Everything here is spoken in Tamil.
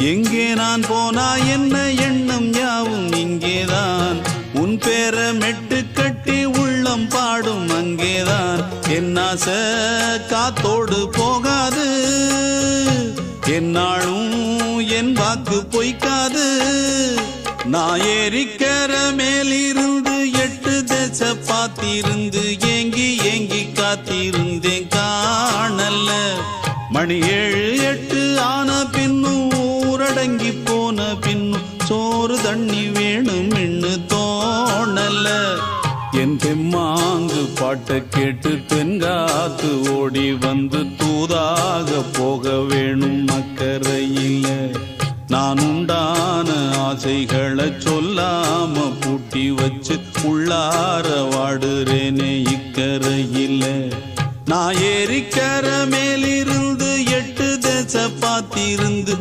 எங்கே நான் போனா என்ன எண்ணம் யாவும் இங்கேதான் உன் பேர மெட்டு கட்டி உள்ளம் பாடும் அங்கேதான் என் ஆசை காத்தோடு போகாது என்னாலும் என் வாக்கு பொய்க்காது நான் ஏறிக்கிற மேலிருந்து 8 தேச பார்த்திருந்து ஏங்கி ஏங்கி காத்திருந்தேன் காணல மணி 7 8 ஆன பின்னும் ஊரடங்கி போன பின்னும் சோறு தண்ணி வேணும் என்று தோணல என் பெம்மாங்கு பாட்டை கேட்டு பெண்காத்து ஓடி வந்து தூதாக போக வேணும் அக்கறையில் நான் உண்டான ஆசைகளை சொல்லாம பூட்டி வச்சு உள்ளார வாடுறேனே இக்கரையில் நான் ஏறிக்கிற மேலிருந்து 8 தேச பார்த்திருந்து